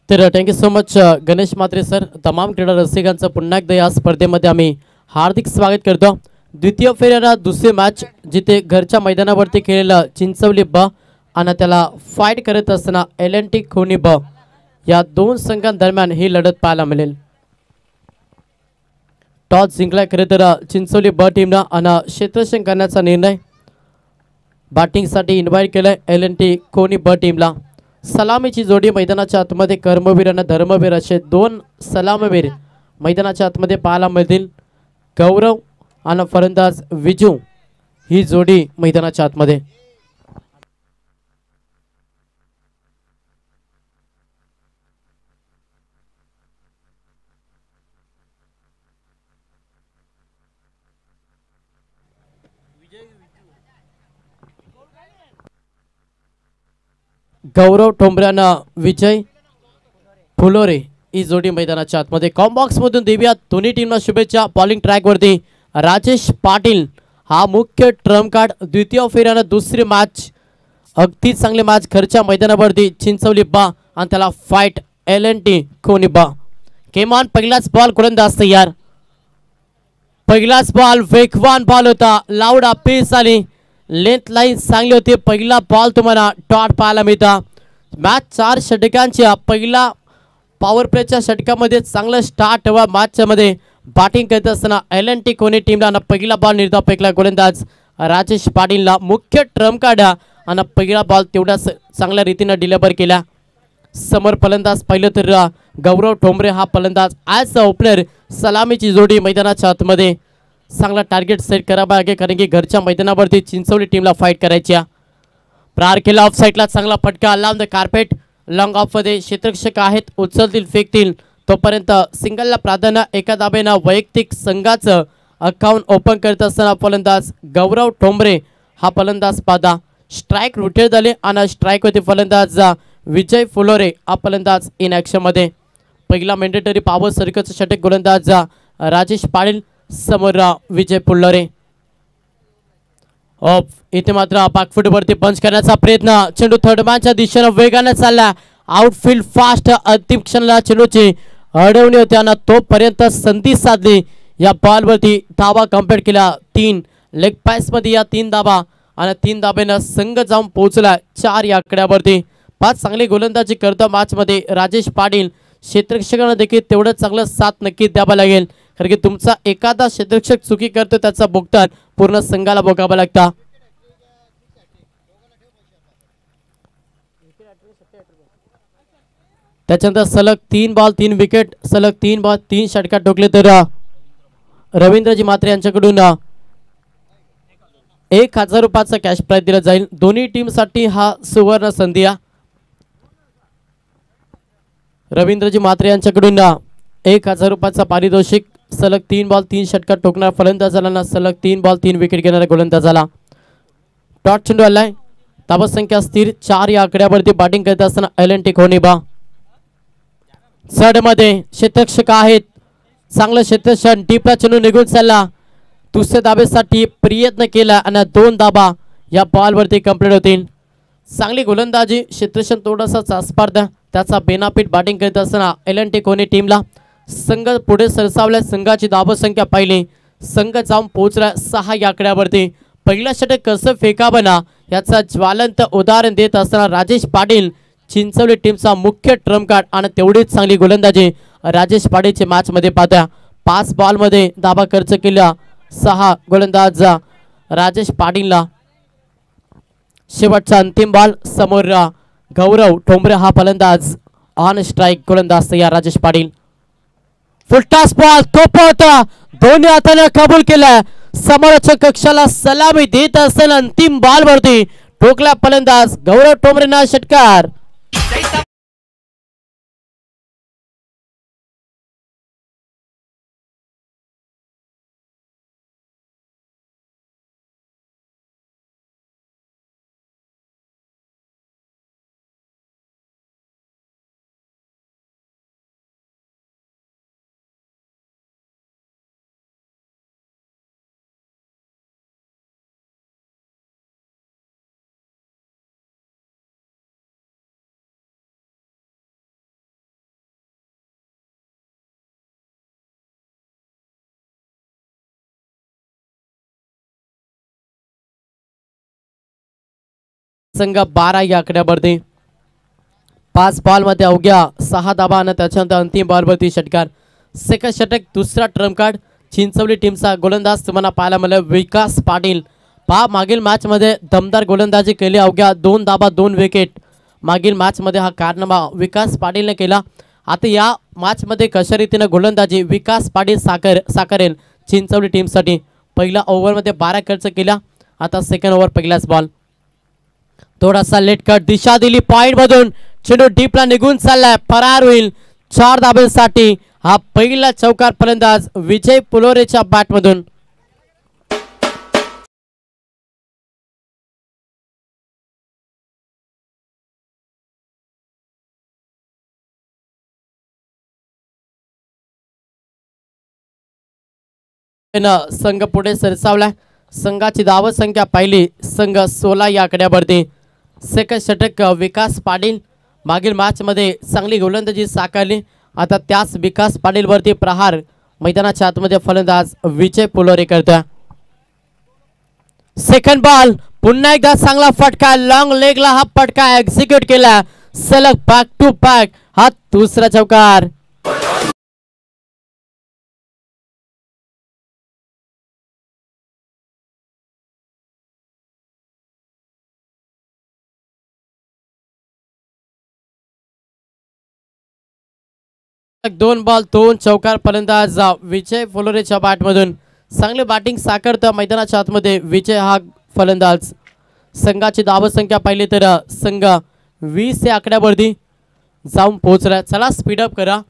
तर thank you so much Ganesh Mhatre sir. तमाम क्रीडा रसिकांचं पुन्हा एकदा या स्पर्धेमध्ये आम्ही हार्दिक स्वागत करतो. द्वितीय फेरीला दुसरी मॅच जिथे घरच्या मैदानावरती खेळलेलं चिंचवली ब आणि त्याला फाईट करत असताना LNT खोनी ब या दोन संघांदरम्यान ही लढत पाहायला मिळेल. टॉस जिंकला खरे तर चिंचवली ब टीमनं आणि क्षेत्ररक्षण करण्याचा निर्णय बॅटिंगसाठी इन्व्हाइट केलंय LNT खोनी ब टीमला. सलामीची जोडी मैदानाच्या आतमध्ये कर्मवीर आणि धर्मवीर असे दोन सलामवीर मैदानाच्या आतमध्ये पाहायला मिळतील. गौरव आणि फलंदाज विजू ही जोडी मैदानाच्या आतमध्ये. गौरव ठोंबऱ्यानं विजय फुलोरे ही जोडी मैदानाच्या आतमध्ये. कॉम्बॉक्स मधून देऊया दोन्ही टीमला शुभेच्छा. बॉलिंग ट्रॅक वरती राजेश पाटील हा मुख्य ट्रम्प कार्ड. द्वितीय फेऱ्यानं दुसरी मॅच अगदी चांगली मॅच घरच्या मैदानावरती चिंचवली बा आणि त्याला फाईट LNT खोनी बा. केमान पहिलाच बॉल गोलंदाज तयार. पहिलाच बॉल वेगवान बॉल होता. लाऊड पेस आली. लेंथ लाईन चांगली होती. पहिला बॉल तुम्हाला डॉट पाहायला मिळता. मॅच 4 षटकांच्या पहिला पॉवर प्लेच्या षटकामध्ये चांगलं स्टार्ट हवा. मॅचच्या मध्ये बॅटिंग करत असताना LNT खोनी टीमला पहिला बॉल निर्धाव फेकला गोलंदाज राजेश पाटीलला. मुख्य ट्रम्प काढा आणि पहिला बॉल तेवढ्याच चांगल्या रीतीने डिलिव्हर केला. समोर फलंदाज पाहिलं तर गौरव ठोंबरे हा फलंदाज ॲज अ ओपनर. सलामीची जोडी मैदानाच्या आतमध्ये चांगला टार्गेट सेट करावा लागेल कारण की घरच्या मैदानावरती चिंचवली टीमला फाईट करायची. प्रार केला ऑफ साईडला चांगला फटका लांब द कार्पेट. लॉंग ऑफ मध्ये क्षेत्ररक्षक आहेत उचलतील फेकतील तोपर्यंत सिंगलला प्राधान्य. एका दाबेनं वैयक्तिक संघाचं अकाउंट ओपन करत असताना फलंदाज गौरव ठोंबरे हा फलंदाज पादा. स्ट्राईक रोटेट झाले आणि स्ट्राईक होते फलंदाज विजय फुलोरे हा फलंदाज इन ॲक्शन मध्ये. पहिला मॅन्डेटरी पॉवर सर्कलचं षटक गोलंदाज राजेश पाटील समोर विजय फुलोरे. ऑफ इथे मात्र पाकफुटवरती पंच करण्याचा प्रयत्न. चेंडू थर्डमॅनच्या दिशेनं वेगाने चालला. Outfield fast. अंतिम क्षणाला चेंडूची अडवणी होती आणि तोपर्यंत संधी साधली. या बॉलवरती धावा कंप्लीट केला. 3 लेग पॅस मध्ये या 3 धावा आणि 3 धाब्यानं संघ जाऊन पोहोचला 4 या आकड्यावरती. 5 चांगली गोलंदाजी करतो मॅच मध्ये राजेश पाटील. क्षेत्ररक्षकांना देखील तेवढं चांगलं साथ नक्की द्यावा लागेल कारण की तुमचा एखादा क्षेत्ररक्षक चुकी करतो त्याचा भुगतान पूर्ण संघाला भोगावा लागता. त्याच्यानंतर सलग 3 बॉल 3 विकेट. सलग 3 बॉल 3 षटकात ठोकले तर रवींद्रजी म्हात्रे यांच्याकडून 1000 रुपयाचा कॅश प्राइज दिला जाईल. दोन्ही टीमसाठी हा सुवर्ण संधी. रवींद्रजी म्हात्रे यांच्याकडून 1000 रुपयाचा पारितोषिक. सलग 3 बॉल 3 षटकात ठोकणार फलंदाजाला सलग 3 बॉल 3 विकेट घेणाऱ्या गोलंदाजाला. टॉट चेंडू आलाय. धावा संख्या स्थिर 4 या आकड्यावरती बॅटिंग करत असताना LNT खोनी बा. मध्ये क्षेत्ररक्षक आहेत. चांगलं क्षेत्ररक्षण. डीपला चेंडू निघून चालला. दुसऱ्या धाबेसाठी प्रयत्न केला आणि 2 धाबा या बॉलवरती कंप्लीट होतील. चांगली गोलंदाजी. क्षेत्ररक्षण थोडासा चाचपार्दा त्याचा बेनापीट बॅटिंग करत असताना LNT खोनी टीमला संघ पुढे सरसावल्या. संघाची धावा संख्या पाहिली. संघ जाऊन पोहोचला 6 या आकड्यावरती. पहिला षटक कसं फेकावं ना याचा ज्वलंत उदाहरण देत असताना राजेश पाटील चिंचवली टीमचा मुख्य ट्रम्प कार्ड आणि तेवढीच चांगली गोलंदाजी राजेश पाटीलच्या मॅच मध्ये पाहता. 5 बॉल मध्ये धावा खर्च केला. 6 गोलंदाज राजेश पाटीलला. शेवटचा अंतिम बॉल समोर गौरव ठोंबरे हा फलंदाज ऑन स्ट्राईक गोलंदाज तयार राजेश पाटील. फुलटॉस बॉल तोप होता. दोन्ही हाताने कबूल केला. समोरच्या कक्षाला सलामी देत असताना अंतिम बॉल वरती ठोकला फलंदाज गौरव ठोंबरेंना षटकार. संघ 12 या आकड्यावरती 5 बॉलमध्ये अवघ्या 6 धाबा आणि त्याच्यानंतर अंतिम बॉलवरती षटकार. सेकंड षटक दुसरा ट्रम कार्ड चिंचवली टीमचा गोलंदाज तुम्हाला पाहायला मिळाला विकास पाटील. मागील मॅचमध्ये दमदार गोलंदाजी केली, अवघ्या 2 धाबा 2 विकेट. मागील मॅचमध्ये हा कारनामा विकास पाटीलने केला. आता या मॅचमध्ये कशा रीतीने गोलंदाजी विकास पाटील साकारेल चिंचवली टीमसाठी. पहिल्या ओव्हरमध्ये 12 खर्च केला. आता सेकंड ओव्हर पहिलाच बॉल थोडासा लेट कट दिशा दिली पॉइंट मधून चेंडू डीपला निघून चाललाय, फरार होईल 4 धाब्यांसाठी. हा पहिला चौकार फलंदाज विजय पुलोरेच्या बॅटमधून. संघ पुढे सरसावलाय. संघाची धाव संख्या पाहिली संघ 16 या आकड्यावरती. सेकंड षटक विकास पाटील मागील मॅचमध्ये चांगली गोलंदाजी साकारली. आता त्याच विकास पाटील वरती प्रहार मैदानाच्या आतमध्ये फलंदाज विजय पुलोरे करतोय. सेकंड बॉल पुन्हा एकदा चांगला फटका, लॉंग लेगला हा फटका एक्झिक्यूट केला, सलग बॅक टू बॅक हा दुसरा चौकार. दोन बॉल 2 चौकार फलंदाज विजय पुलोरेच्या बॅटमधून. चांगली बॅटिंग साकारतो मैदानाच्या आतमध्ये विजय हा फलंदाज. संघाची धाव संख्या पाहिली तर संघ 20 या आकड्यावरती जाऊन पोहोचला. चला स्पीडअप करा.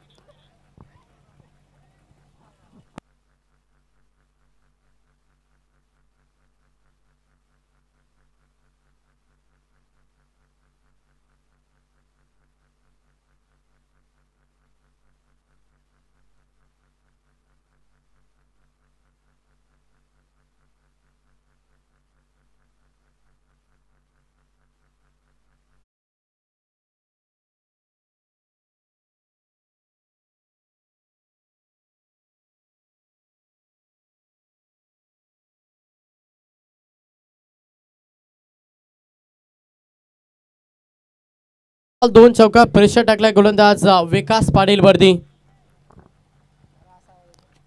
दोन चौका प्रेशर टाकलाय गोलंदाज विकास पाटील वरती.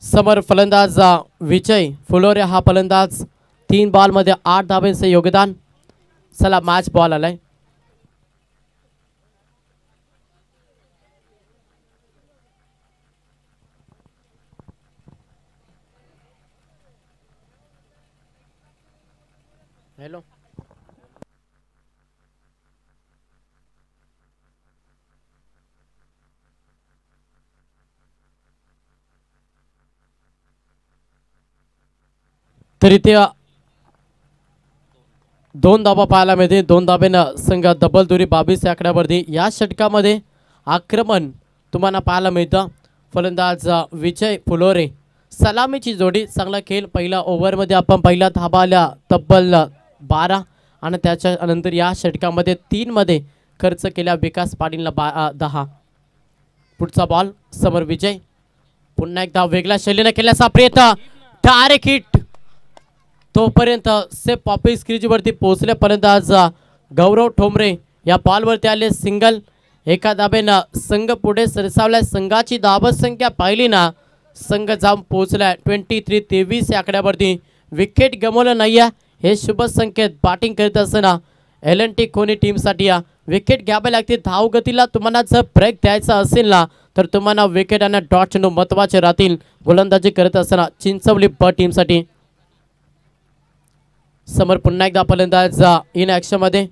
समोर फलंदाज विजय फुलोरे हा फलंदाज. 3 बॉल मध्ये 8 धाब्यांचे योगदान. चला मॅच बॉल आलाय. हॅलो तरी ते 2 धाबा पाहायला मिळते. 2 धाब्यानं संघ डबल दुरी 22 या आकड्यावरती. या षटकामध्ये आक्रमण तुम्हाला पाहायला मिळतं. फलंदाज विजय फुलोरे. सलामीची जोडी चांगला खेळ. पहिल्या ओव्हरमध्ये आपण पहिला धाबा आल्या तब्बल 12 आणि त्याच्या नंतर या षटकामध्ये 3 मध्ये खर्च केला विकास पाटीलला 10. पुढचा बॉल समोर विजय. पुन्हा एकदा वेगळ्या शैलीने केल्याचा प्रयत्न, डायरेक्ट हिट. तोपर्यंत सेफ पॉपिस क्रीजवरती पोहोचले फलंदाज गौरव ठोंबरे. या बॉलवरती आले सिंगल. एका धाब्यानं संघ पुढे सरसावलाय. संघाची धाव संख्या पाहिली ना संघ जाऊन पोहोचलाय 23-23 या आकड्यावरती. विकेट गमावलं नाही आहे, हे शुभ संकेत. बॅटिंग करत असताना LNT कोणी टीमसाठी या विकेट घ्यावे लागते. धावगतीला तुम्हाला जर ब्रेक द्यायचा असेल ना तर तुम्हाला विकेट आणि डॉट चेंडू महत्त्वाचे राहतील गोलंदाजी करत असताना चिंचवली ब टीमसाठी. समोर पुन्हा एकदा फलंदाज इन ॲक्शन मध्ये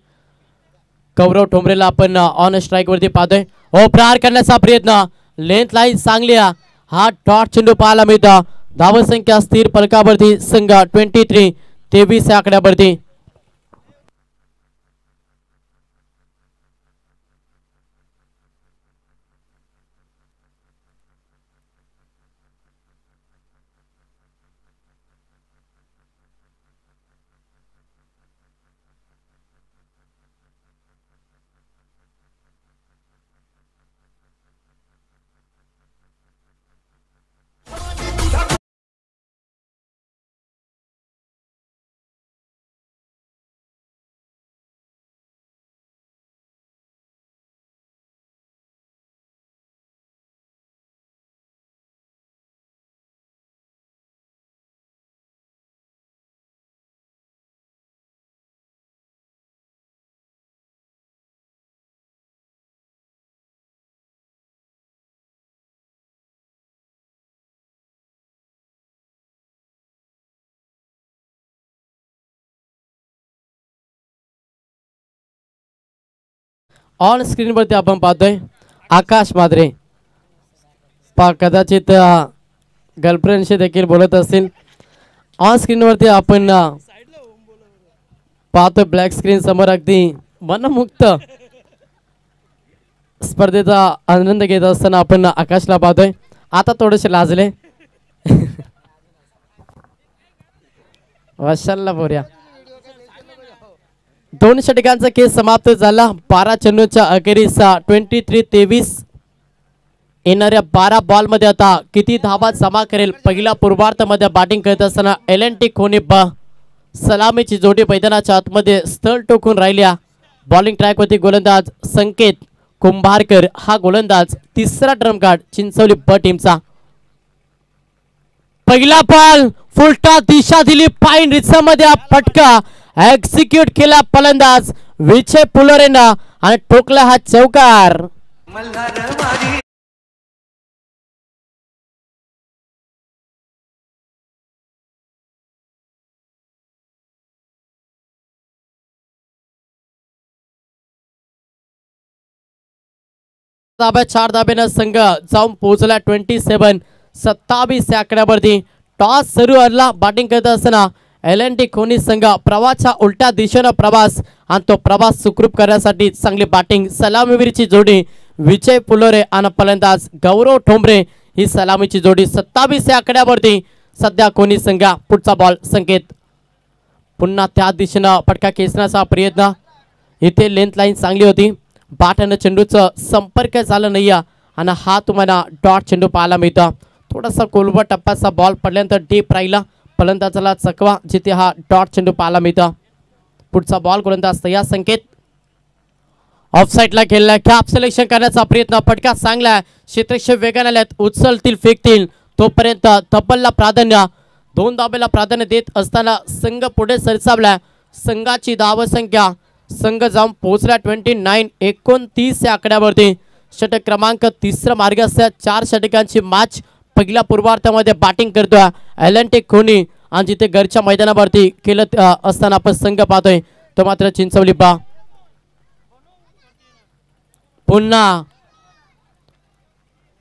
गौरव ठोंबरेला आपण ऑन स्ट्राईक वरती पाहतोय. हो प्रहार करण्याचा प्रयत्न, लेंथ लाईन चांगली. हा डॉट चेंडू पाहायला मिळतो. धावसंख्या स्थिर फलकावरती संघ 23-23 या आकड्यावरती. ऑन स्क्रीनवरती आपण पाहतोय आकाश माद्रे कदाचित गर्लफ्रेंडशी देखील बोलत असतील. ऑन स्क्रीनवरती आपण पाहतोय ब्लॅक स्क्रीन समोर अगदी मनमुक्त स्पर्धेचा आनंद घेत असताना आपण आकाशला पाहतोय. आता थोडेसे लाजले वशालला बोऱ्या. 2 षटकांचा खेळ समाप्त झाला. 12 चेंडूच्या अखेरीस 23-23 येणाऱ्या 12 बॉल मध्ये आता किती धावा जमा करेल. पहिला पूर्वार्धामध्ये बॅटिंग करत असताना एल&टी कोणी सलामीची जोडी मैदानाच्या आतमध्ये स्थळ टोकून राहिल्या. बॉलिंग ट्रॅक वरती गोलंदाज संकेत कुंभारकर हा गोलंदाज. तिसरा ड्रम कार्ड चिंचवली ब टीमचा. पहिला बॉल फुलटा दिशा दिली पाईन रिचामध्ये फटका एक्झिक्यूट केला फलंदाज विजय पुलोरेनं आणि ठोकला हा चौकार. धाब्या 4 धाब्यानं संघ जाऊन पोहोचला 27 या आकड्यावरती. टॉस सुरू हरला. बॅटिंग करत असताना एल&टी कोणी संघ प्रवासच्या उलट्या दिशेनं प्रवास आणि तो प्रवास सुखरूप करण्यासाठी चांगली बॅटिंग. सलामीवीरची जोडी विजय पुलोरे आणि फलंदाज गौरव ठोंबरे ही सलामीची जोडी. 27 या आकड्यावरती सध्या कोणी संघ. पुढचा बॉल संकेत पुन्हा त्या दिशेनं फटका खेचण्याचा प्रयत्न. इथे लेंथ लाईन चांगली होती. बॅट आणि चेंडूचं संपर्क झाला नाही आणि हा तुम्हाला डॉट चेंडू पाहायला मिळतो. थोडासा कोलवा टप्प्याचा बॉल पडल्यानंतर डीप राहिला. फलंदाजाला चकवा जिथे हा डॉट चेंडू पाहायला मिळतो. पुढचा बॉल गोलंदाज तयार. संकेत ऑफसाईडला खेळला. कॅप सिलेक्शन करण्याचा प्रयत्न. फटका चांगला. क्षेत्ररक्षक वेगाने आल्यात. उचलतील फेकतील तोपर्यंत तब्बलला प्राधान्य. 2 धाब्याला प्राधान्य देत असताना संघ पुढे सरसावला. संघाची धावसंख्या संघ जाऊन पोहोचला 29-29 या आकड्यावरती. षटक क्रमांक 3 मार्ग असल्या 4 षटकांची मॅच पहिल्या पूर्वार्धामध्ये बॅटिंग करतोय एल&टी कोणी आणि जिथे घरच्या मैदानावरती खेळत असताना आपण संघ पाहतोय तो मात्र चिंचवली बा. पुन्हा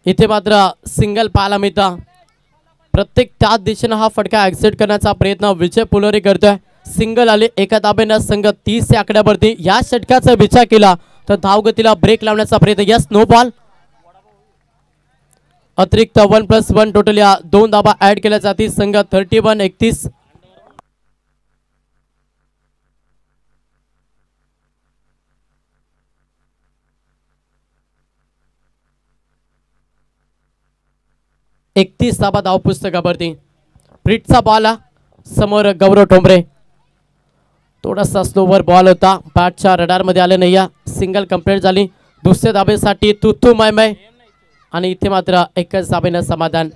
इथे मात्र सिंगल पाहायला मिळतं. प्रत्येक त्याच दिशेनं हा फटका एक्झिट करण्याचा प्रयत्न विजय पुलोरे करतोय. सिंगल आले. एका धाब्यानं संघ 30 या आकड्यावरती. या षटकाचा विचार केला तर धावगतीला ब्रेक लावण्याचा प्रयत्न. Yes no ball. अतिरिक्त 1+1 टोटल या 2 धाबा ऍड केल्या जातील. संघ 31-31. धाबा धाव पुस्तकावरती. ब्रिटचा बॉल समोर गौरव ठोंबरे. थोडासा स्लोवर बॉल होता. बॅटच्या रडार मध्ये आले नाही. सिंगल कंप्लीट झाली. दुसऱ्या धाब्यासाठी तुतू मय आणि इथे मात्र एकच धाब्यानं समाधान.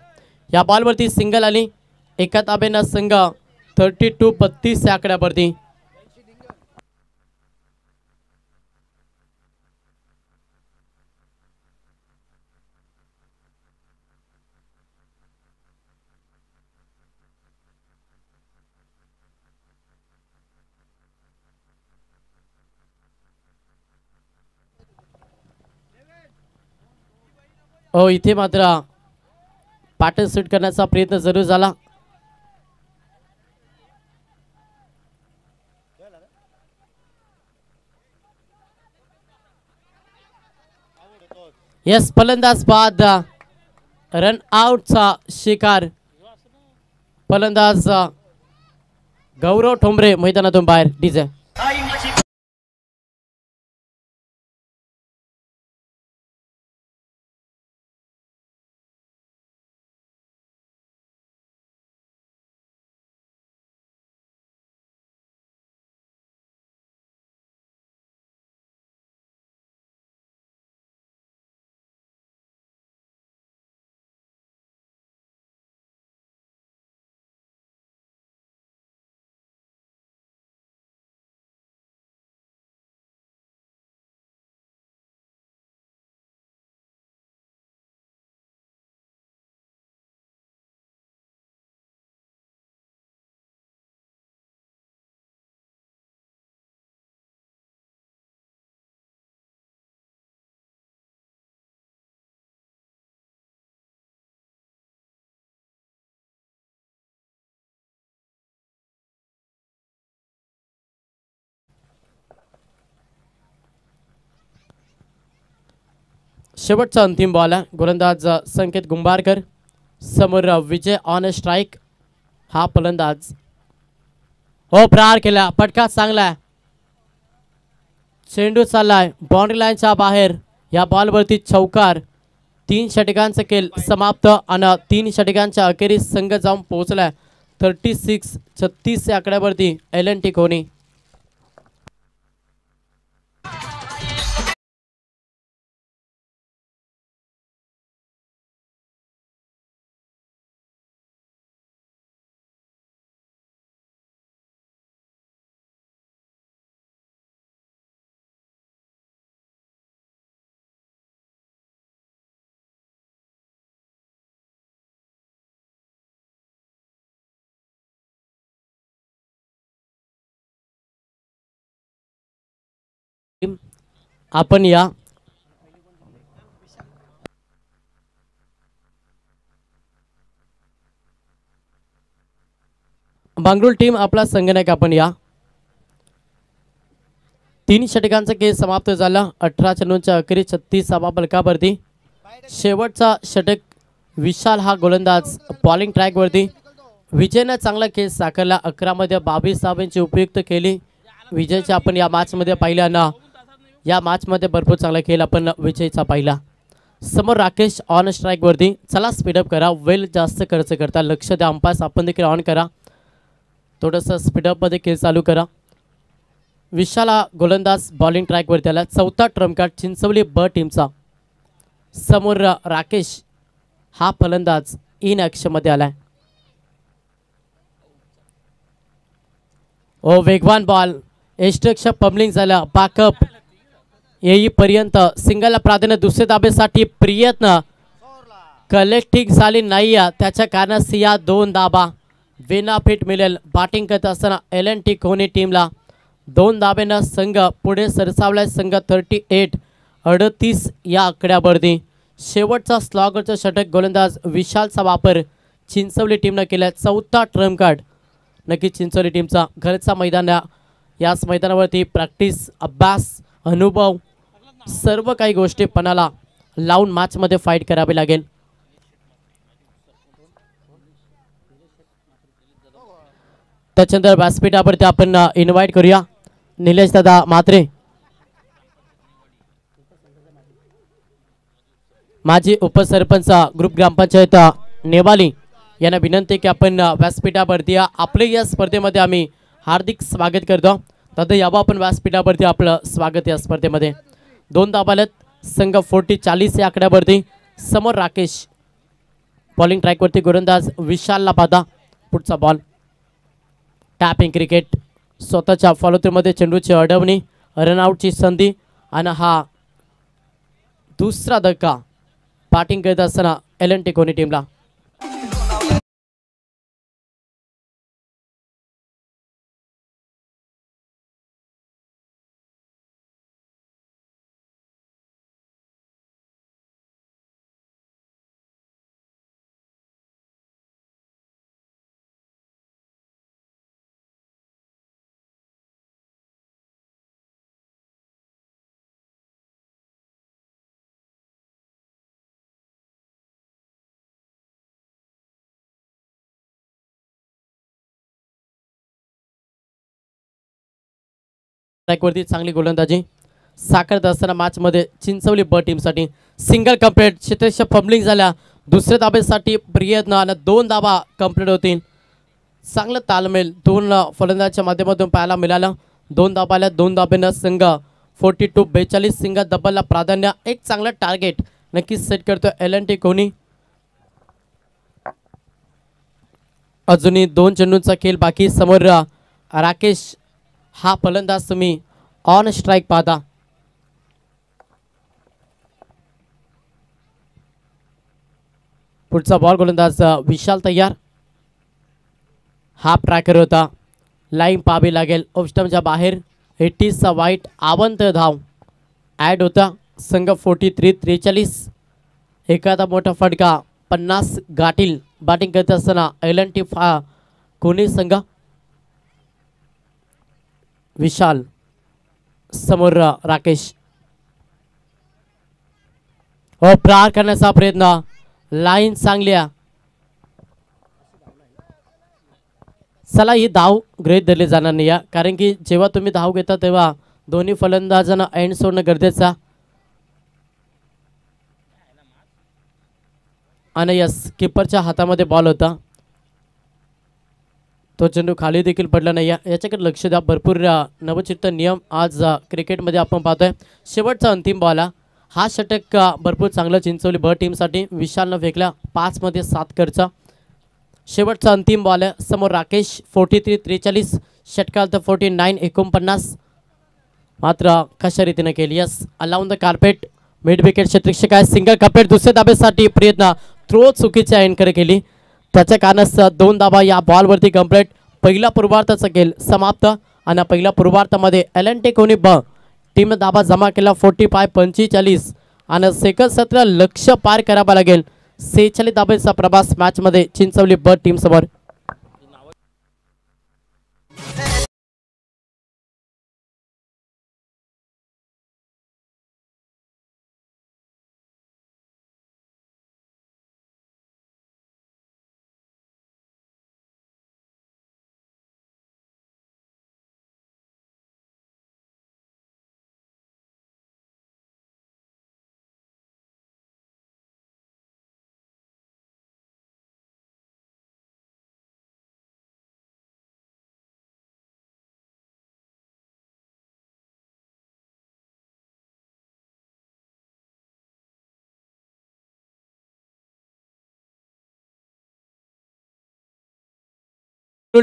या बॉलवरती सिंगल आली. एका धाब्यानं संघ 32-32 या आकड्यावरती. हो इथे मात्र पॅटर्न सेट करण्याचा प्रयत्न जरूर झाला. यस फलंदाज बाद रन आउटचा शिकार. फलंदाज गौरव ठोंबरे मैदानातून बाहेर. डीजे शेवटचा अंतिम बॉल आहे. गोलंदाज संकेत गुंबारकर, समोर विजय ऑन स्ट्राईक. हा फलंदाज हो प्रहार केला, फटका चांगला. चेंडू चाललाय बाउंड्री लाईनच्या बाहेर. या बॉलवरती चौकार. 3 षटकांचा खेळ समाप्त आणि 3 षटकांच्या अखेरीस संघ जाऊन पोहोचलाय 36-36 या आकड्यावरती एल&टी कोहली. आपण या बंगळुरू टीम आपला संघनायक आपण या. 3 षटकांचा खेळ समाप्त झाला. 18 चेंडूंच्या अखेरी 36 फलकावरती. शेवटचा षटक विशाल हा गोलंदाज बॉलिंग ट्रॅकवरती. विजयने चांगला खेळ साकारला. 11 मध्ये 22 धावांची उपयुक्त केली. विजयच्या आपण या मॅचमध्ये पाहिला ना, या मॅचमध्ये भरपूर चांगला खेळ आपण विजयचा पाहिला. समोर राकेश ऑन स्ट्राईकवरती. चला स्पीडअप करा, वेल जास्त खर्च करता, लक्ष द्या. अंपायर्स आपण देखील ऑन करा, थोडंसं स्पीडअपमध्ये खेळ चालू करा. विशाल हा गोलंदाज बॉलिंग ट्रॅकवरती आला. 4था ट्रम्प कार्ड चिंचवली ब टीमचा. समोर राकेश हा फलंदाज इन ॲक्शनमध्ये आलाय. ओ वेगवान बॉल, एस्ट्रक्शन पम्बलिंग झालं. बॅकअप येईपर्यंत सिंगलला प्राधान्य. दुसऱ्या धाबेसाठी प्रयत्न कलेक्टिंग झाली नाही. त्याच्या कारणास या 2 धाबा बेनिफिट मिळेल. बॅटिंग करत असताना एल&टी कोहली टीमला 2 धाब्यांना संघ पुढे सरसावलाय. संघ 38-38 या आकड्यावरती. शेवटचा स्लॉगरचा षटक गोलंदाज विशालचा वापर चिंचवली टीमनं केला. 4था ट्रम्प कार्ड नक्की चिंचवली टीमचा. घरचा मैदान, याच मैदानावरती प्रॅक्टिस, अभ्यास, अनुभव सर्व काही गोष्टी पणाला लावून मॅचमध्ये फाईट करावी लागेल. त्याच्यानंतर व्यासपीठावरती आपण इन्व्हाइट करूया निलेश दादा म्हात्रे, माजी उपसरपंच ग्रुप ग्रामपंचायत नेवाली, यांना विनंती की आपण व्यासपीठावरती या. आपले या स्पर्धेमध्ये आम्ही हार्दिक स्वागत करतो. दादा यावं आपण व्यासपीठावरती, आपलं स्वागत या स्पर्धेमध्ये. 2 धाबालत. संघ 40-40 या आकड्यावरती. समोर राकेश बॉलिंग ट्रॅकवरती. गोलंदाज विशालला पाहता. पुढचा बॉल टॅपिंग क्रिकेट. स्वतःच्या फॉलोथ्रूमध्ये चेंडूची अडवणी, रनआउटची संधी आणि हा दुसरा धक्का. बॅटिंग करत असताना एल&टी कोहली टीमला. ट्रॅकवरती चांगली गोलंदाजी साकारत असताना मॅचमध्ये चिंचवली ब टीमसाठी सिंगल कंप्लीट. क्षेत्ररक्षक फंबलिंग झाल्या. दुसऱ्या धाबेसाठी प्रयत्न आणि 2 धाबा कंप्लीट होतील. चांगलं तालमेल 2 फलंदाजाच्या माध्यमातून पाहायला मिळालं. 2 धाबाला 2 धाब्यानं संघ 42-42 सिंगल डबलला प्राधान्य. एक चांगलं टार्गेट नक्कीच सेट करतो एल&टी कोहली. अजूनही 2 चेंडूंचा खेळ बाकी. समोर राकेश हा फलंदाज तुम्ही ऑन स्ट्राईक पाहता. पुढचा बॉल गोलंदाज विशाल तयार. हाफ ट्रॅकर होता. लाईन पाहावी लागेल. ऑफस्टमच्या बाहेर 80चा वाईट आवंत धाव ॲड होता. संघ 43-43. एखादा मोठा फटका 50 गाठील. बॅटिंग करत असताना एल&टी कोहली संघ. विशाल समोर राकेश. व प्रहार करण्याचा प्रयत्न. लाईन चांगल्या. चला ही धाव गृहीत धरली जाणार नाही या, कारण की जेव्हा तुम्ही धाव घेता तेव्हा दोन्ही फलंदाजांना एंड सोडणं गरजेचं. आणि यस किपरच्या हातामध्ये बॉल होता, तो चेंडू खाली देखील पडला नाही. याच्याकडे लक्ष द्या. भरपूर नवचिंतन नियम आज क्रिकेटमध्ये आपण पाहतोय. शेवटचा अंतिम बॉल हा षटक भरपूर चांगलं चिंचवली ब टीमसाठी. विशालनं फेकला 5 मध्ये 7 खर्च. शेवटचा अंतिम बॉल समोर राकेश 43-43 षटकार्थ 49-49 मात्र कशा रीतीने केली. Yes along the carpet mid wicket क्षेत्ररक्षक आहे. सिंगल कार्पेट दुसऱ्या धाब्यासाठी प्रयत्न. थ्रो चुकीच्या एंडकडे केली, त्याच्या कारणच 2 धाबा या बॉलवरती कंप्लीट. पहिला पूर्वार्धाचा खेळ समाप्त आणि पहिल्या पूर्वार्धामध्ये एलएनटी कोणी ब टीम धाबा जमा केला 45-45 आणि सेकंद 17 लक्ष पार करावा लागेल. 46 धाब्याचा प्रवास मॅचमध्ये चिंचवली ब टीम समोर.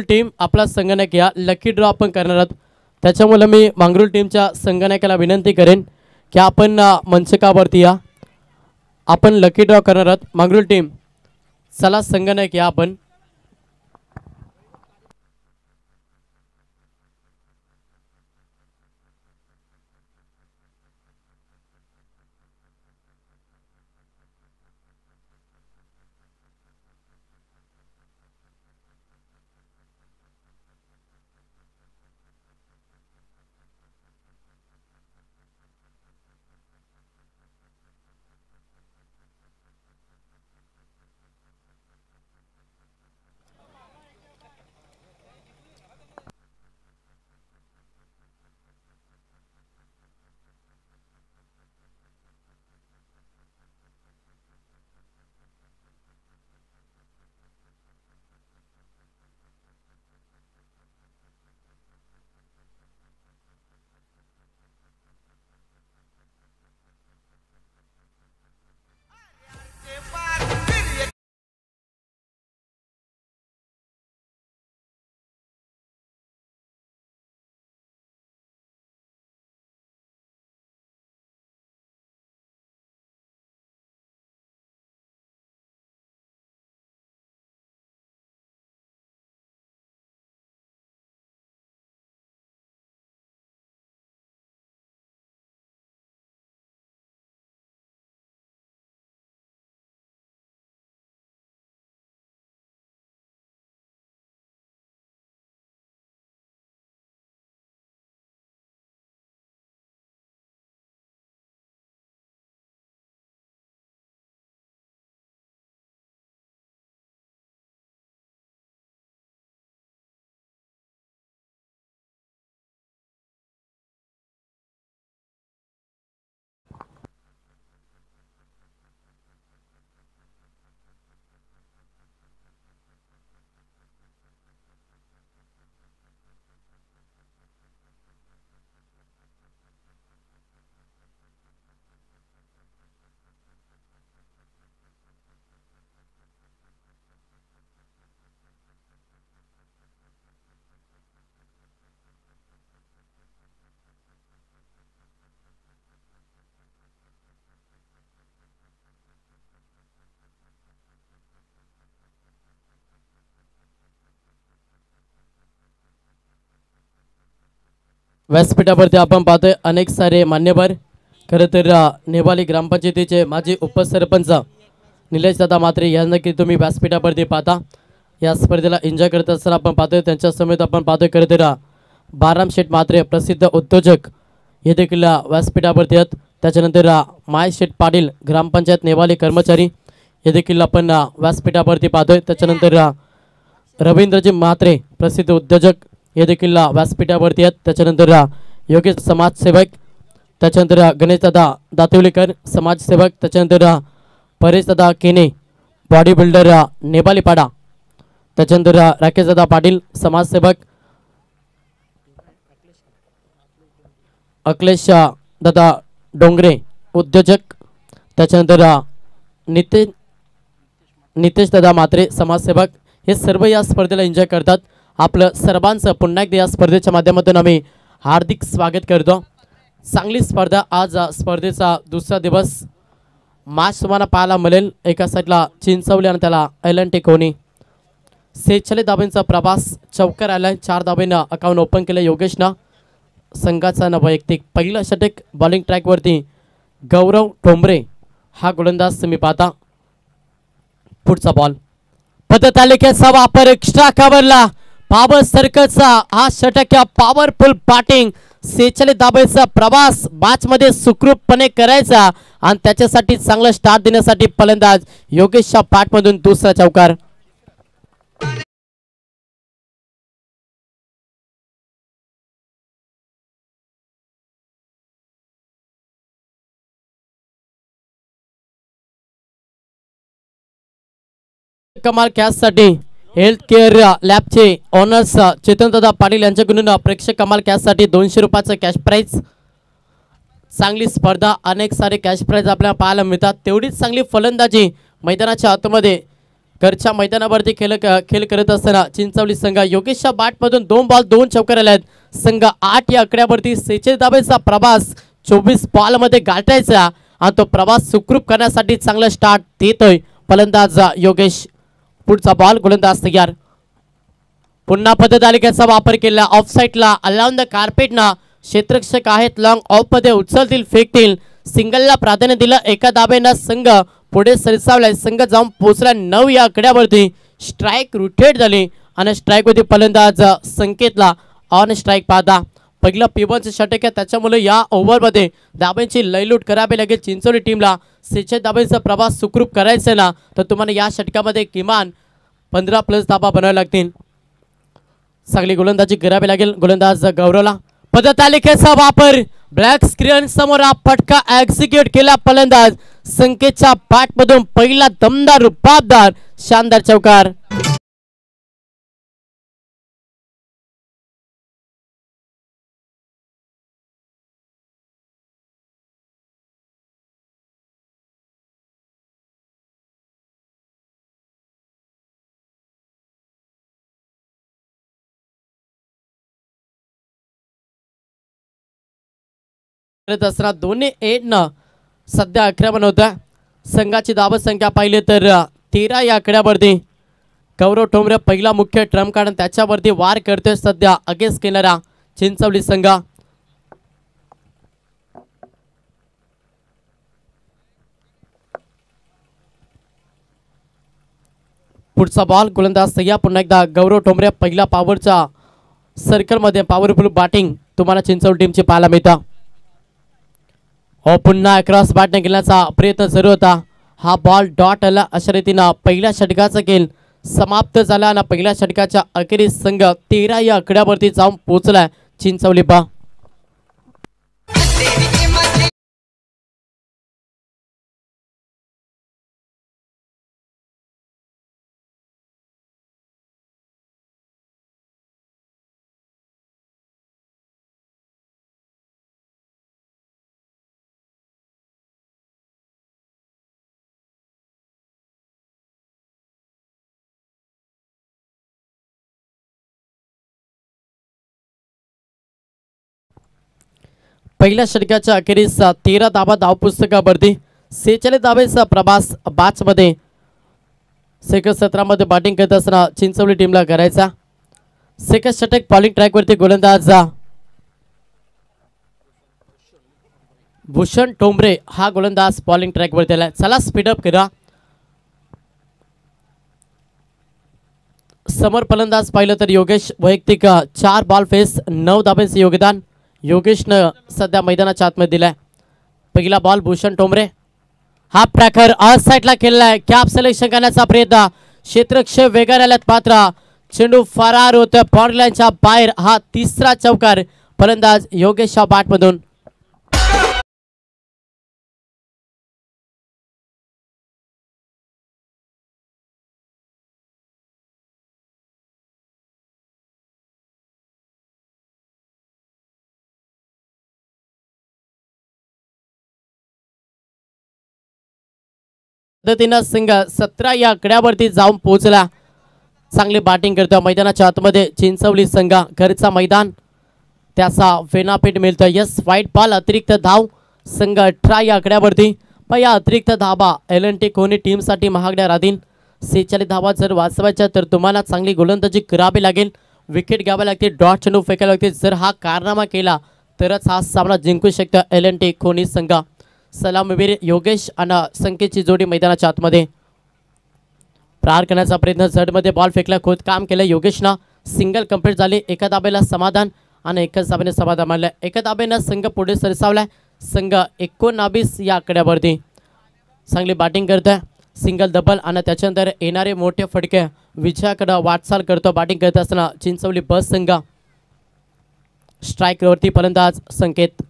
टीम आपला संगणक या लकी ड्रॉ आपण करणार आहोत. त्याच्यामुळे मी मांगरूळ टीमच्या संगणकाला विनंती करेन की आपण मंचकावरती या. आपण लकी ड्रॉ करणार आहोत. मांगरूळ टीम चला संगणक या आपण. व्यासपीठावरती आपण पाहतोय अनेक सारे मान्यवर. खरं तर नेवाली ग्रामपंचायतीचे माजी उपसरपंच निलेश दादा मात्रे यांना की तुम्ही व्यासपीठावरती पाहता. या स्पर्धेला एन्जॉय करत असताना आपण पाहतोय. त्यांच्या समेत आपण पाहतोय खरं तर बाराम शेठ मात्रे प्रसिद्ध उद्योजक हे देखील व्यासपीठावरती आहेत. त्याच्यानंतर माय शेठ पाटील ग्रामपंचायत नेवाले कर्मचारी हे देखील आपण व्यासपीठावरती पाहतोय. त्याच्यानंतर रवींद्रजी म्हात्रे प्रसिद्ध उद्योजक हे देखील व्यासपीठावरती आहेत. त्याच्यानंतर योगेश समाजसेवक, त्याच्यानंतर गणेशदादा दातुलीकर समाजसेवक, त्याच्यानंतर परेशदादा केने बॉडी बिल्डर नेबालीपाडा, त्याच्यानंतर राकेशदादा पाटील समाजसेवक, अखिलेश दादा डोंगरे उद्योजक, त्याच्यानंतर नितेश दादा म्हात्रे समाजसेवक हे सर्व या स्पर्धेला एन्जॉय करतात. आपलं सर्वांचं पुन्हा एकदा या स्पर्धेच्या माध्यमातून आम्ही हार्दिक स्वागत करतो. चांगली स्पर्धा. आज स्पर्धेचा दुसरा दिवस. मॅच तुम्हाला पाहायला मिळेल. एका साईडला चिंचवली आणि त्याला एलएनटी कोणी 46 धाब्यांचा प्रवास चौकार आला. 4 धाब्यांना अकाउंट ओपन केलं योगेशनं. संघाचा वैयक्तिक पहिलं षटक बॉलिंग ट्रॅकवरती गौरव ठोंबरे हा गोलंदाज तुम्ही पाहता. पुढचा बॉल पद्धतालिकेचा वापर एक्स्ट्रा कव्हरला पॉवर सर्कलचा हा षटक या पॉवरफुल बॅटिंग 46 धाब्याचा प्रवास मॅच मध्ये सुखरूपपणे करायचा आणि त्याच्यासाठी चांगला स्टार्ट देण्यासाठी फलंदाज योगेशच्या पाठमधून दुसरा चौकार. कमाल कॅचसाठी हेल्थ केअर लॅबचे ऑनर्स चेतनदादा पाटील यांच्याकडून प्रेक्षक कमाल कॅचसाठी 200 रुपयाचं कॅश प्राइज. चांगली स्पर्धा. अनेक सारे कॅश प्राइज आपल्याला पाहायला मिळतात. तेवढीच चांगली फलंदाजी मैदानाच्या आतमध्ये घरच्या मैदानावरती खेळ करत असताना चिंचवली संघ योगेशच्या बॅटमधून 2 बॉल 2 चौकार आले आहेत. संघ 8 या आकड्यावरती 46 धाब्याचा प्रवास 24 बॉलमध्ये गाठायचा आणि तो प्रवास सुखरूप करण्यासाठी चांगला स्टार्ट देतोय फलंदाज योगेश. पुढचा बॉल गोलंदाज तयार. पुन्हा पद्धतालिकेचा वापर केला. ऑफ साईडला अलाउन द कार्पेटना क्षेत्ररक्षक आहेत. लॉंग ऑफ मध्ये उचलतील फेकतील. सिंगलला प्राधान्य दिलं. एका धाब्यानं संघ पुढे सरसावलाय. संघ जाऊन पोहोचला 9 या आकड्यावरती. स्ट्राईक रोटेट झाली आणि स्ट्राईक होती फलंदाज संकेतला. ऑन स्ट्राईक पाहता पहिलं पिवनचं षटक आहे. त्याच्यामुळे या ओव्हरमध्ये धाब्यांची लयलूट करावी लागेल चिंचोली टीमला. 46 धाब्यांचा प्रवास सुखरूप करायचा ना तर तुम्हाला या षटकामध्ये किमान 15+ धाबा बनावे लागतील. चांगली गोलंदाजी करावी लागेल गोलंदाज गौरवला. पद्धतालिकेचा वापर ब्लॅक स्क्रीन समोर फटका एक्झिक्यूट केला फलंदाज संकेतच्या बॅटमधून पहिला दमदार रुबाबदार शानदार चौकार. असताना दोन्ही एंडनं सध्या 11 बनवता. संघाची धाव संख्या पाहिली तर 13 या आकड्यावरती गौरव ठोंबरे पहिला मुख्य ट्रम्प कार्ड त्याच्यावरती वार करतोय सध्या अगेन्स्ट केणारा चिंचवली संघ. पुढचा बॉल गोलंदाज तयार. पुन्हा एकदा गौरव ठोंबरे पहिला पॉवरच्या सर्कलमध्ये पॉवरफुल बॅटिंग तुम्हाला चिंचवली टीमची पाहायला मिळतं. हो पुन्हा क्रॉस बॅटने खेळण्याचा प्रयत्न सुरू होता. हा बॉल डॉट आला. अशा रीतीनं पहिल्या षटकाचा खेळ समाप्त झाला आणि पहिल्या षटकाच्या अखेरीस संघ 13 या आकड्यावरती जाऊन पोहोचलाय चिंचवली बा. पहिल्या षटकाच्या अखेरीस 13 धाबा धावपुस्तकावरती 46 धाब्याचा प्रवास बॅचमध्ये सेकंड 17 मध्ये बॅटिंग करत असताना चिंचवली टीमला करायचा. सेकंड षटक बॉलिंग ट्रॅकवरती गोलंदाज भूषण ठोंबरे हा गोलंदाज बॉलिंग ट्रॅकवरती आला. चला स्पीडअप करा. समोर फलंदाज पाहिलं तर योगेश वैयक्तिक 4 बॉल फेस 9 धाब्यांचे योगदान योगेशनं सध्या मैदानाच्या आतमध्ये दिलाय. पहिला बॉल भूषण टोमरे, हा प्रकार ऑफ साइडला केलाय. कॅप सिलेक्शन करण्याचा प्रयत्न, क्षेत्ररक्षक वेगाने आल्यात मात्र चेंडू फरार होतोय बॉर्डर लाईनच्या बाहेर. हा तिसरा चौकार फलंदाज योगेश बाट मधून. पद्धतीनं संघ 17 या आकड्यावरती जाऊन पोहोचला. चांगली बॅटिंग करतो मैदानाच्या आतमध्ये चिंचवली संघ, घरचा मैदान त्याचा फेनापीठ मिळतं. यस, व्हाईट बॉल, अतिरिक्त धाव संघ 18 या आकड्यावरती. पण या अतिरिक्त धाबा LNT कोणी टीमसाठी महागड्या राहतील. 46 धावा जर वाचवायच्या तर तुम्हाला चांगली गोलंदाजी करावी लागेल, विकेट घ्यावी लागते, डॉट चेंडू फेकायला लागते. जर हा कारनामा केला तरच हा सामना जिंकू शकतो LNT कोणी संघ. सलामीवीर योगेश आणि संकेतची जोडी मैदानाच्या आतमध्ये. प्रहार करण्याचा प्रयत्न, झडमध्ये बॉल फेकला, खोद काम केलं योगेशनं. सिंगल कंप्लीट झाली. एका दाब्याला समाधान आणि एकाच दाब्याने समाधान मानलं. एका दाब्यानं संघ पुढे सरसावलाय. संघ 19 या आकड्यावरती. चांगली बॅटिंग करतोय, सिंगल डबल आणि त्याच्यानंतर येणारे मोठे फटके विजयाकडे वाटचाल करतो. बॅटिंग करत असताना चिंचवली बस संघ. स्ट्राईकवरती फलंदाज संकेत,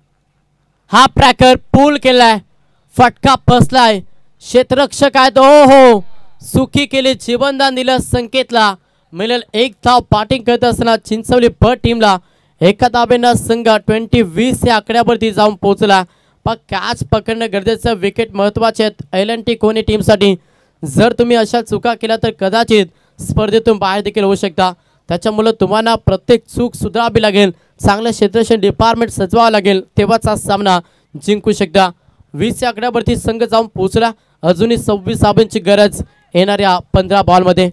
हा प्रॅकर पूल केलाय, फटका बसलाय. क्षेत्ररक्षक आहेत, ओ हो, सुखी केली, जीवनदान दिलं संकेतला. मिळेल एक धाव. बॅटिंग करत असताना चिंचवली ब टीमला एका धावेनं संघ 20 या आकड्यावरती जाऊन पोहोचला. पण कॅच पकडणं गरजेचं, विकेट महत्वाचे आहेत LNT कोणी टीमसाठी. जर तुम्ही अशा चुका केल्या तर कदाचित स्पर्धेतून बाहेर देखील होऊ शकता. त्याच्यामुळे तुम्हाला प्रत्येक चूक सुधारावी लागेल, चांगलं क्षेत्ररक्षण डिपार्टमेंट सजवावं लागेल, तेव्हाच हा सामना जिंकू शकता. 20 या आकड्यावरती संघ जाऊन पोहोचला. अजूनही 26 धावांची गरज येणाऱ्या 15 बॉलमध्ये.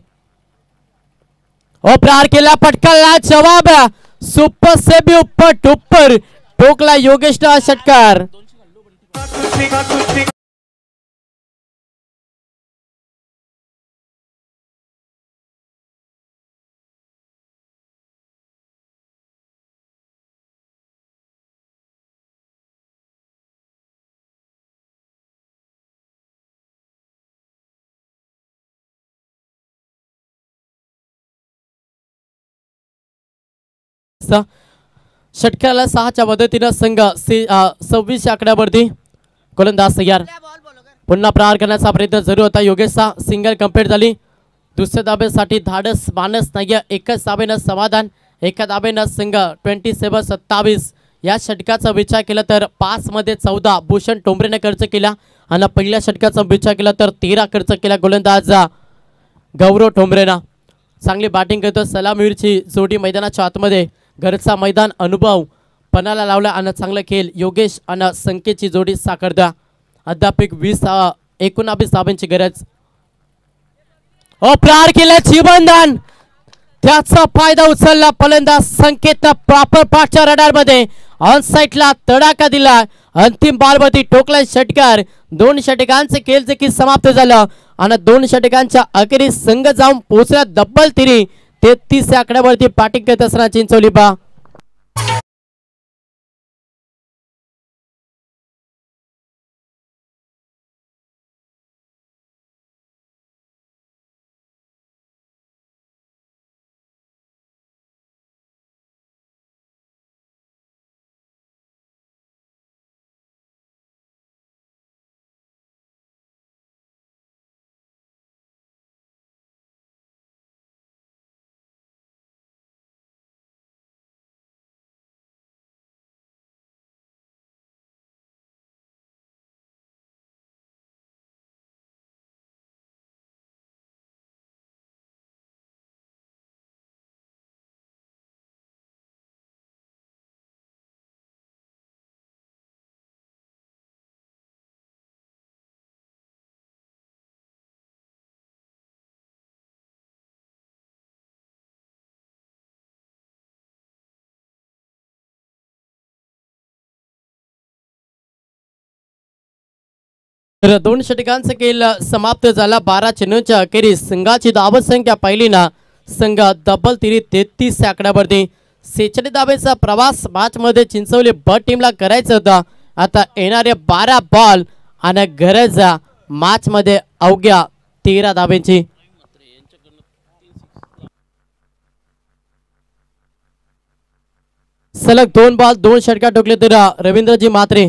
प्रहार केला, पटकाला जवाब, सुपर सेबी ऊपर टुप्पर ठोकला योगेशचा षटकार. षटकाला 6च्या मदतीनं संघ 26 आकड्यावरती. गोलंदाज तयार, पुन्हा प्रहार करण्याचा प्रयत्न जरूर होता योगेशचा. सिंगल कंप्लीट झाली. दुसऱ्या धाब्यासाठी धाडस मानस नाही, एकच धाब्यानं समाधान. एका धाब्यानं संघ 27-27 या षटकाचा विचार केला तर 5 मध्ये 14 भूषण टोंबरेने खर्च केला आणि पहिल्या षटकाचा विचार केला तर 13 खर्च केला गोलंदाज गौरव टोंबरेनं. चांगली बॅटिंग करतो सलामीवीरची जोडी मैदानाच्या आतमध्ये. घरचा मैदान अनुभव पणाला लावला आणि चांगला खेळ योगेश आणि संकेतची जोडी साकारता. अद्याप 19 धावांची गरज. प्रहार केला, जीवनदान, त्याचा फायदा उचलला फलंदाज संकेतनं. प्रॉपर पाठच्या रडारमध्ये ऑन साइडला तडाखा दिला. अंतिम बॉलवरती ठोकला षटकार. 2 षटकांचे खेळ देखील समाप्त झालं आणि 2 षटकांच्या अखेरीस संघ जाऊन पोहोचला डबल तिरी. 33 आकड्यावरती बॅटिंग करत असताना चिंचवली बा. तर 2 षटकांचा खेळ समाप्त झाला. 12 चेंडूंच्या अखेरीस संघाची धावसंख्या पाहिली ना, संघ डबल तिरी 33 आकड्यावरती. 46 धावेचा प्रवास मॅच मध्ये चिंचवली ब टीमला करायचा होता. आता येणारे 12 बॉल आणि गरज मॅच मध्ये अवघ्या 13 धाब्यांची. सलग 2 बॉल 2 षटकार ठोकले तर रवींद्रजी म्हात्रे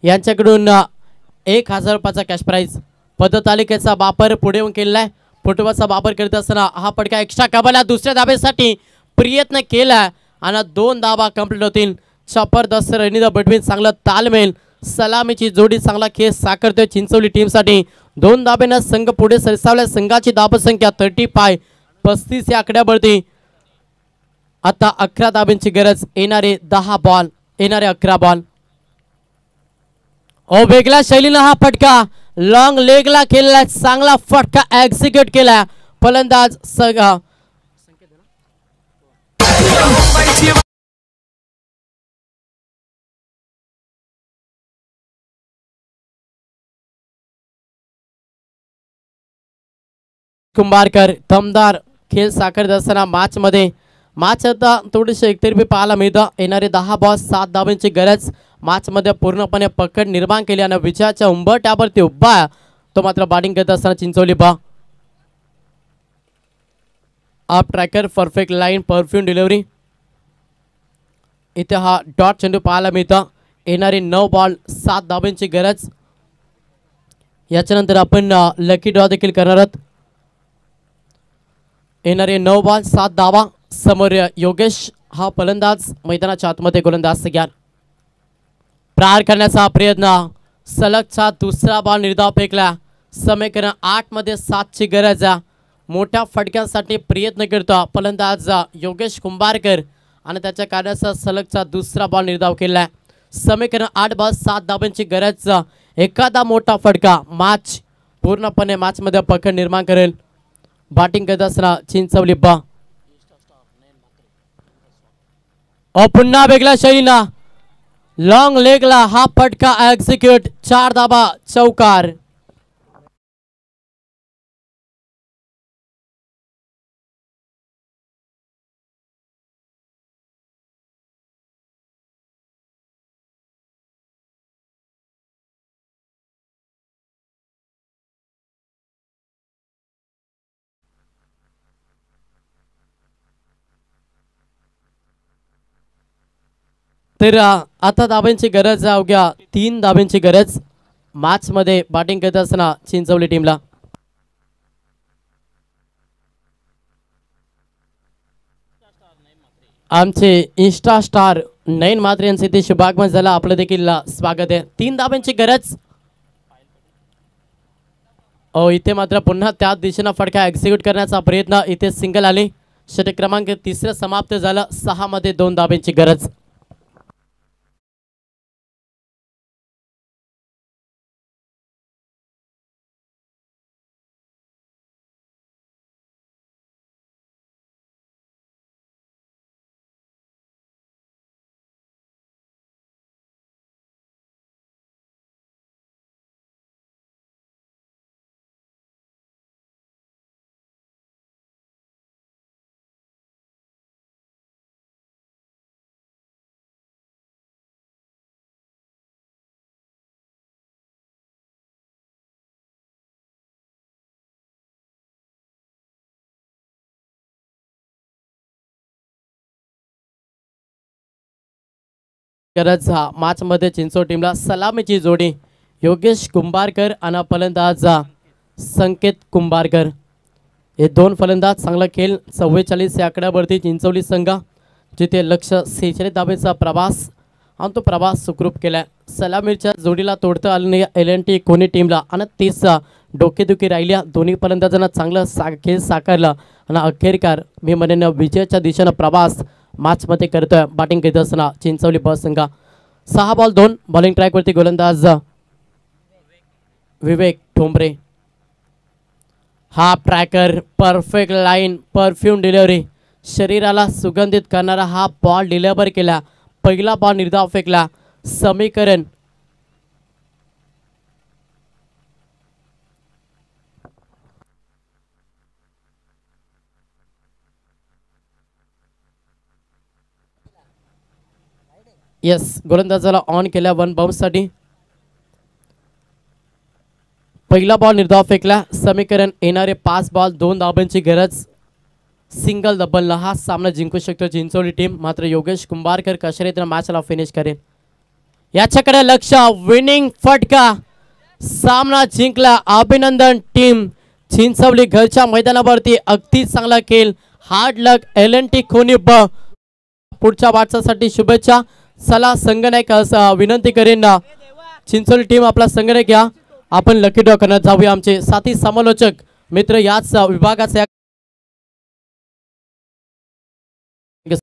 यांच्याकडून 1000 रुपयाचा कॅश प्राइज. पदतालिकेचा वापर पुढे येऊन केलेला आहे. फुटबॉलचा वापर करत असताना हा फटका एक्स्ट्रा कबाला दुसऱ्या धाब्यासाठी प्रयत्न केला आणि 2 धाबा कंप्लीट होतील. जबरदस्त रणनीती बटवीन चांगला तालमेल सलामीची जोडी चांगला खेळ साकारतोय चिंचवली टीमसाठी. 2 धाब्यानं संघ पुढे सरसावल्या. संघाची धाबसंख्या 35 या आकड्यावरती. आता 11 धाब्यांची गरज. येणारे 10 बॉल येणारे 11 बॉल. वेगळ्या शैलीनं हा फटका लॉंग लेगला केलेला चांगला फटका एक्झिक्यूट केला फलंदाज कुंभारकर. दमदार खेळ साकारत असताना मॅच आता थोडीशी एकतर्फी पाहायला मिळतं. येणारे 10 बॉल 7 धाब्यांची गरज. मॅच मध्ये पूर्णपणे पकड निर्माण केली आणि विजयाच्या उंबरठ्यावरती उभा तो मात्र बॅटिंग करत असताना चिंचवली बा. Up tracker perfect line perfume delivery. इथे हा डॉट चेंडू पाहायला मिळतं. येणारे 9 बॉल 7 धाब्यांची गरज. याच्यानंतर आपण लकी ड्रॉ देखील करणार आहोत. येणारे 9 बॉल 7 धावा. समोर योगेश हा फलंदाज मैदानाच्या आतमध्ये गोलंदाज तयार. प्रहार करण्याचा प्रयत्न. सलगचा दुसरा बॉल निर्धाव फेकला. समीकरण 8 मध्ये 7 ची गरज. मोठ्या फटक्यांसाठी प्रयत्न करतो फलंदाज योगेश कुंभारकर आणि त्याच्या कार्याचा सलगचा दुसरा बॉल निर्धाव केला. समीकरण 8 बॉल 7 धाब्यांची गरज. एखादा मोठा फटका मॅच पूर्णपणे मॅच मध्ये पकड निर्माण करेल. बॅटिंग करत असताना चिंचवली बा. पुन्हा वेगळ्या शैलीनं लॉंग लेगला हा फटका एक्झिक्यूट. 4 धाबा चौकार. तर आता धाब्यांची गरज अवघ्या 3 धाब्यांची गरज. मॅच मध्ये बॅटिंग करत असताना चिंचवली टीमला. आमचे इंस्टा स्टार नयन म्हात्रे यांचे ते शुभागमन झालं. आपलं देखील स्वागत आहे. 3 धाब्यांची गरज. इथे मात्र पुन्हा त्या दिशेनं फटका एक्झिक्यूट करण्याचा प्रयत्न. इथे सिंगल आले. षटक क्रमांक 3 समाप्त झालं. 6 मध्ये 2 धाब्यांची गरज. गरज हा मॅच मध्ये चिंचवड टीमला सलामीची जोडी. योगेश कुंभारकर आणि फलंदाज संकेत कुंभारकर. हे 2 फलंदाज चांगला खेळ. 44 या आकड्यावरती चिंचवली संघ जिथे लक्ष 46 धाब्याचा प्रवास आणि तो प्रवास सुखरूप केला. सलामीच्या जोडीला तोडता आले नाही LNT कोणी टीमला आणि 30 डोकेदुखी राहिल्या. दोन्ही फलंदाजांना चांगला खेळ साकारला आणि अखेरकार मी म्हणेन विजयाच्या दिशेनं प्रवास मॅच मध्ये करतोय. बॅटिंग करत असताना चिंचवली बस संघ. 6 बॉल 2 बॉलिंग ट्रॅकवरती गोलंदाज विवेक ठोंबरे. हा tracker perfect line perfume delivery. शरीराला सुगंधित करणारा हा बॉल डिलिव्हर केला. पहिला बॉल निर्धाव फेकला. समीकरण यस, गोलंदाजाला ऑन केल्या 1 बाउन्ससाठी. पहिला बॉल निर्धाव फेकला. समीकरण येणारे 5 बॉल 2 धावांची गरज. सिंगल डबलला हा सामना जिंकू शकतो चिंचोली टीम. मात्र योगेश कुंभारकर कशा रीतीने मॅचला फिनिश करेल याच्याकडे लक्ष. विनिंग फटका, सामना जिंकला. अभिनंदन टीम चिंचवली. घरच्या मैदानावरती अगदी चांगला खेळ. हार्ड लक LNT खोनिब. पुढच्या वाटचासाठी शुभेच्छा. चला संगणक विनंती करेन ना, चिंचोली टीम आपला संगणक घ्या. आपण लकी ड्रॉ करण्यात जाऊया. आमचे साथी समालोचक मित्र याच विभागाचे